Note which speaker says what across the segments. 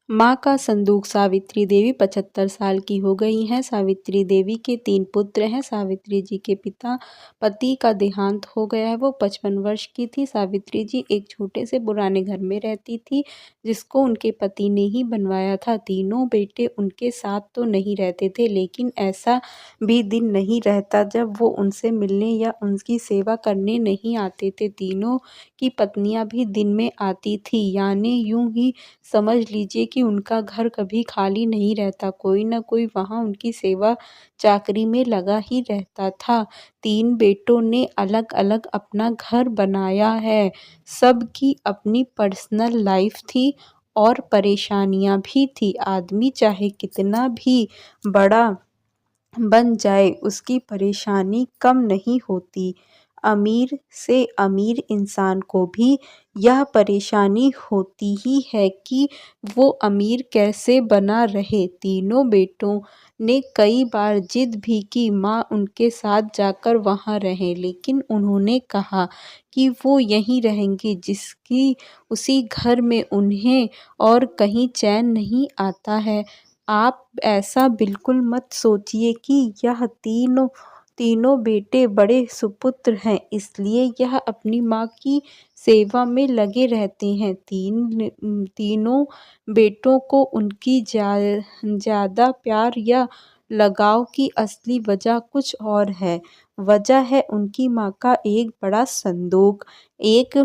Speaker 1: माँ का संदूक। सावित्री देवी 75 साल की हो गई हैं। सावित्री देवी के 3 पुत्र हैं। सावित्री जी के पति का देहांत हो गया है। वो 55 वर्ष की थी। सावित्री जी एक छोटे से पुराने घर में रहती थी, जिसको उनके पति ने ही बनवाया था। तीनों बेटे उनके साथ तो नहीं रहते थे, लेकिन ऐसा भी दिन नहीं रहता जब वो उनसे मिलने या उनकी सेवा करने नहीं आते थे। तीनों की पत्नियां भी दिन में आती थी, यानी यूं ही समझ लीजिए कि उनका घर कभी खाली नहीं रहता। कोई न कोई वहाँ उनकी सेवा चाकरी में लगा ही रहता था। 3 बेटों ने अलग-अलग अपना घर बनाया है। सबकी अपनी पर्सनल लाइफ थी और परेशानियाँ भी थी। आदमी चाहे कितना भी बड़ा बन जाए, उसकी परेशानी कम नहीं होती। अमीर से अमीर इंसान को भी यह परेशानी होती ही है कि वो अमीर कैसे बना रहे। तीनों बेटों ने कई बार जिद भी की माँ उनके साथ जाकर वहाँ रहें, लेकिन उन्होंने कहा कि वो यहीं रहेंगे, जिसकी उसी घर में उन्हें और कहीं चैन नहीं आता है। आप ऐसा बिल्कुल मत सोचिए कि यह तीनों बेटे बड़े सुपुत्र हैं, इसलिए यह अपनी माँ की सेवा में लगे रहते हैं। तीनों बेटों को उनकी ज़्यादा प्यार या लगाव की असली वजह कुछ और है। वजह है उनकी माँ का एक बड़ा संदूक, एक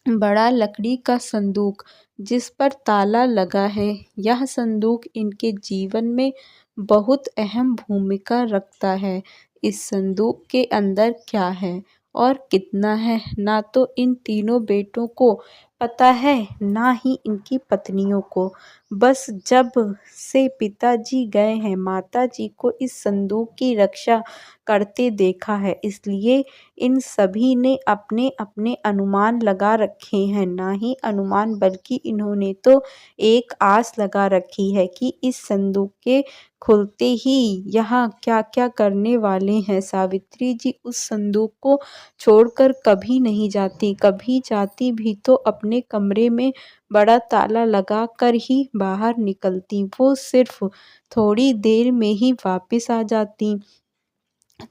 Speaker 1: बड़ा लकड़ी का संदूक जिस पर ताला लगा है। यह संदूक इनके जीवन में बहुत अहम भूमिका रखता है। इस संदूक के अंदर क्या है और कितना है, ना तो इन तीनों बेटों को पता है, ना ही इनकी पत्नियों को। बस जब से पिताजी गए हैं, माताजी को इस संदूक की रक्षा करते देखा है, इसलिए इन सभी ने अपने अपने अनुमान लगा रखे हैं। ना ही अनुमान, बल्कि इन्होंने तो एक आस लगा रखी है कि इस संदूक के खुलते ही यहाँ क्या क्या करने वाले हैं। सावित्री जी उस संदूक को छोड़कर कभी नहीं जाती। कभी जाती भी तो अपने कमरे में बड़ा ताला लगा कर ही बाहर निकलती। वो सिर्फ थोड़ी देर में ही वापस आ जाती।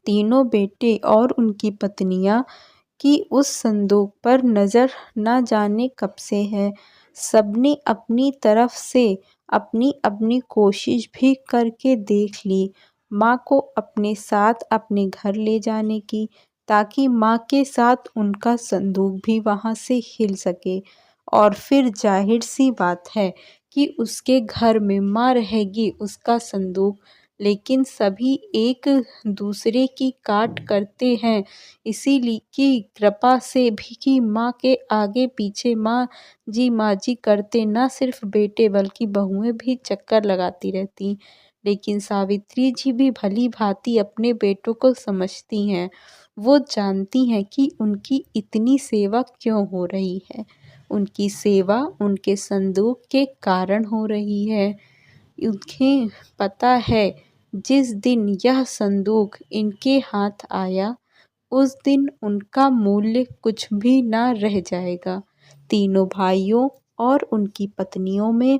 Speaker 1: तीनों बेटे और उनकी पत्नियां कि उस संदूक पर नज़र न जाने कब से है। सबने अपनी तरफ से अपनी अपनी कोशिश भी करके देख ली माँ को अपने साथ अपने घर ले जाने की, ताकि माँ के साथ उनका संदूक भी वहाँ से हिल सके। और फिर जाहिर सी बात है कि उसके घर में माँ रहेगी, उसका संदूक। लेकिन सभी एक दूसरे की काट करते हैं, इसीलिए की कृपा से भी कि माँ के आगे पीछे माँ जी करते न सिर्फ बेटे बल्कि बहुएं भी चक्कर लगाती रहती। लेकिन सावित्री जी भी भली भांति अपने बेटों को समझती हैं। वो जानती हैं कि उनकी इतनी सेवा क्यों हो रही है। उनकी सेवा उनके संदूक के कारण हो रही है। उन्हें पता है जिस दिन यह संदूक इनके हाथ आया, उस दिन उनका मूल्य कुछ भी ना रह जाएगा। तीनों भाइयों और उनकी पत्नियों में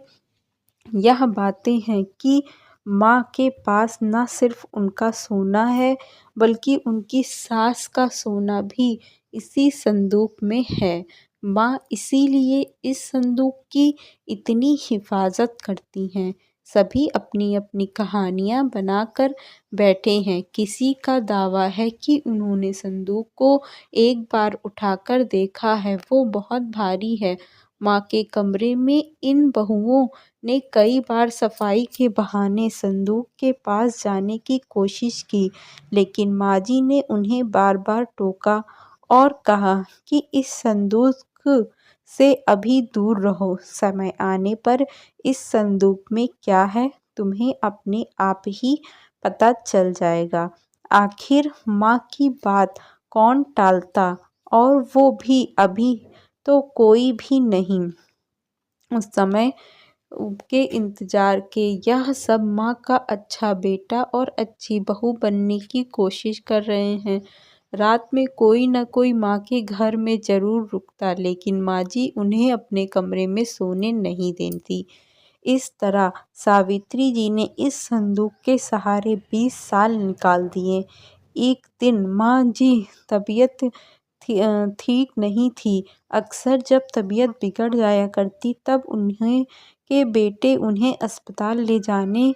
Speaker 1: यह बातें हैं कि माँ के पास न सिर्फ उनका सोना है, बल्कि उनकी सास का सोना भी इसी संदूक में है। माँ इसीलिए इस संदूक की इतनी हिफाजत करती हैं। सभी अपनी अपनी कहानियाँ बनाकर बैठे हैं। किसी का दावा है कि उन्होंने संदूक को एक बार उठाकर देखा है, वो बहुत भारी है। माँ के कमरे में इन बहुओं ने कई बार सफाई के बहाने संदूक के पास जाने की कोशिश की, लेकिन माँ जी ने उन्हें बार बार टोका और कहा कि इस संदूक से अभी दूर रहो। समय आने पर इस संदूक में क्या है, तुम्हें अपने आप ही पता चल जाएगा। आखिर माँ की बात कौन टालता, और वो भी अभी तो कोई भी नहीं। उस समय के इंतजार के यह सब माँ का अच्छा बेटा और अच्छी बहू बनने की कोशिश कर रहे हैं। रात में कोई न कोई माँ के घर में ज़रूर रुकता, लेकिन माँ जी उन्हें अपने कमरे में सोने नहीं देती। इस तरह सावित्री जी ने इस संदूक के सहारे 20 साल निकाल दिए। एक दिन माँ जी तबीयत ठीक नहीं थी। अक्सर जब तबीयत बिगड़ जाया करती तब उन्हें के बेटे उन्हें अस्पताल ले जाने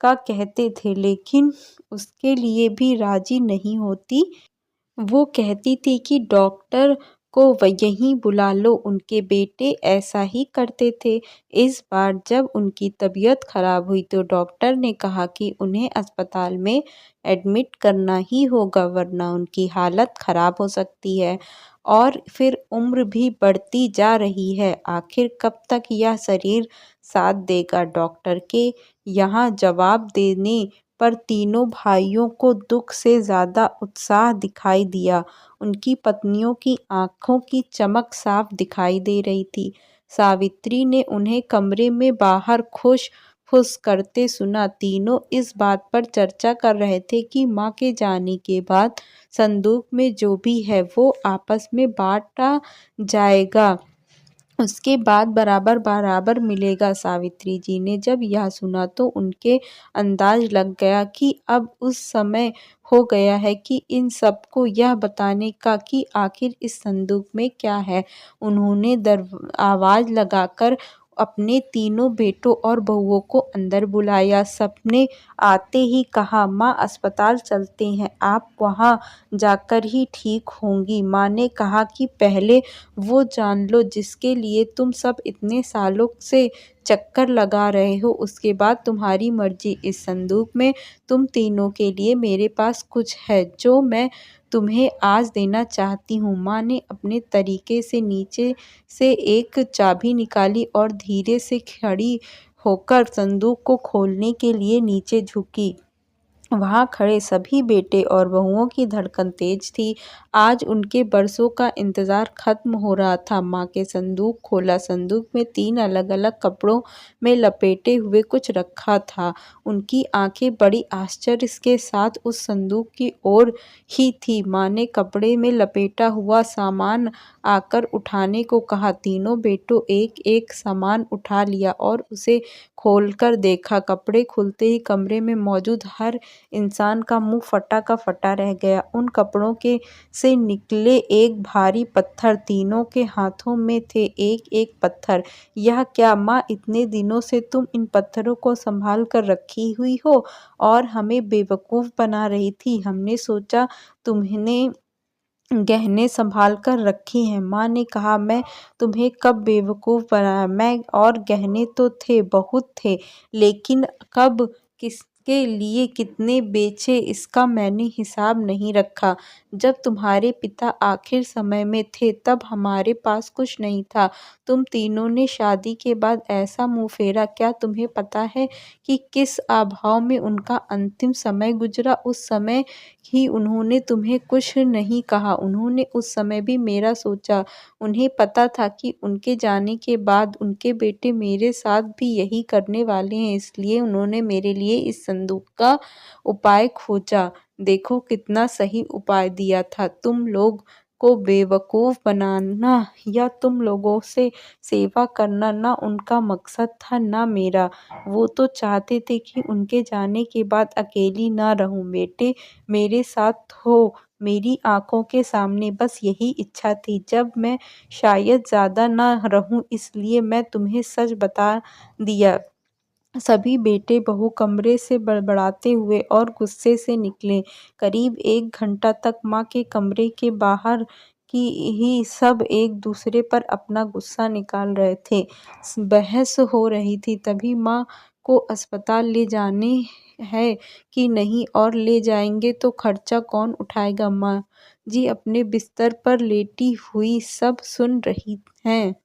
Speaker 1: का कहते थे, लेकिन उसके लिए भी राजी नहीं होती। वो कहती थी कि डॉक्टर को यहीं बुला लो। उनके बेटे ऐसा ही करते थे। इस बार जब उनकी तबीयत खराब हुई तो डॉक्टर ने कहा कि उन्हें अस्पताल में एडमिट करना ही होगा, वरना उनकी हालत खराब हो सकती है। और फिर उम्र भी बढ़ती जा रही है। आखिर कब तक यह शरीर साथ देगा? डॉक्टर के यहाँ जवाब देने पर तीनों भाइयों को दुख से ज्यादा उत्साह दिखाई दिया। उनकी पत्नियों की आंखों की चमक साफ दिखाई दे रही थी। सावित्री ने उन्हें कमरे में बाहर खुश फुस करते सुना। तीनों इस बात पर चर्चा कर रहे थे कि माँ के जाने के बाद संदूक में जो भी है वो आपस में बांटा जाएगा, उसके बाद बराबर बराबर मिलेगा। सावित्री जी ने जब यह सुना तो उनके अंदाज लग गया कि अब उस समय हो गया है कि इन सबको यह बताने का कि आखिर इस संदूक में क्या है। उन्होंने आवाज लगाकर अपने तीनों बेटों और बहुओं को अंदर बुलाया। सबने आते ही कहा, माँ अस्पताल चलते हैं, आप वहाँ जाकर ही ठीक होंगी। माँ ने कहा कि पहले वो जान लो जिसके लिए तुम सब इतने सालों से चक्कर लगा रहे हो, उसके बाद तुम्हारी मर्जी। इस संदूक में तुम तीनों के लिए मेरे पास कुछ है जो मैं तुम्हें आज देना चाहती हूँ। माँ ने अपने तरीके से नीचे से एक चाबी निकाली और धीरे से खड़ी होकर संदूक को खोलने के लिए नीचे झुकी। वहाँ खड़े सभी बेटे और बहुओं की धड़कन तेज थी। आज उनके बरसों का इंतजार खत्म हो रहा था। माँ के संदूक खोला। संदूक में 3 अलग-अलग कपड़ों में लपेटे हुए कुछ रखा था। उनकी आंखें बड़ी आश्चर्य के साथ उस संदूक की ओर ही थी। माँ ने कपड़े में लपेटा हुआ सामान आकर उठाने को कहा। तीनों बेटों एक-एक सामान उठा लिया और उसे खोलकर देखा। कपड़े खुलते ही कमरे में मौजूद हर इंसान का मुंह फटा का फटा रह गया। उन कपड़ों के से निकले एक भारी पत्थर। तीनों के हाथों में थे एक-एक पत्थर। यह क्या माँ, इतने दिनों से तुम इन पत्थरों को संभाल कर रखी हुई हो और हमें बेवकूफ बना रही थी। हमने सोचा तुमने गहने संभाल कर रखी हैं। माँ ने कहा, मैं तुम्हें कब बेवकूफ बनाया? मैं और गहने तो थे, बहुत थे, लेकिन कब किसके लिए कितने बेचे इसका मैंने हिसाब नहीं रखा। जब तुम्हारे पिता आखिर समय में थे तब हमारे पास कुछ नहीं था। तुम तीनों ने शादी के बाद ऐसा मुंह फेरा। क्या तुम्हें पता है कि किस अभाव में उनका अंतिम समय गुजरा? उस समय ही उन्होंने तुम्हें कुछ नहीं कहा। उन्होंने उस समय भी मेरा सोचा। उन्हें पता था कि उनके जाने के बाद उनके बेटे मेरे साथ भी यही करने वाले हैं, इसलिए उन्होंने मेरे लिए इस संदूक का उपाय खोजा। देखो कितना सही उपाय दिया था। तुम लोग को बेवकूफ बनाना या तुम लोगों से सेवा करना ना उनका मकसद था ना मेरा। वो तो चाहते थे कि उनके जाने के बाद अकेली ना रहूं। बेटे मेरे साथ हो, मेरी आंखों के सामने, बस यही इच्छा थी। जब मैं शायद ज्यादा ना रहूं इसलिए मैं तुम्हें सच बता दिया। सभी बेटे बहू कमरे से बड़बड़ाते हुए और गुस्से से निकले। करीब 1 घंटा तक माँ के कमरे के बाहर की ही सब एक दूसरे पर अपना गुस्सा निकाल रहे थे। बहस हो रही थी। तभी माँ को अस्पताल ले जाने है कि नहीं और ले जाएंगे तो खर्चा कौन उठाएगा? माँ जी अपने बिस्तर पर लेटी हुई सब सुन रही हैं।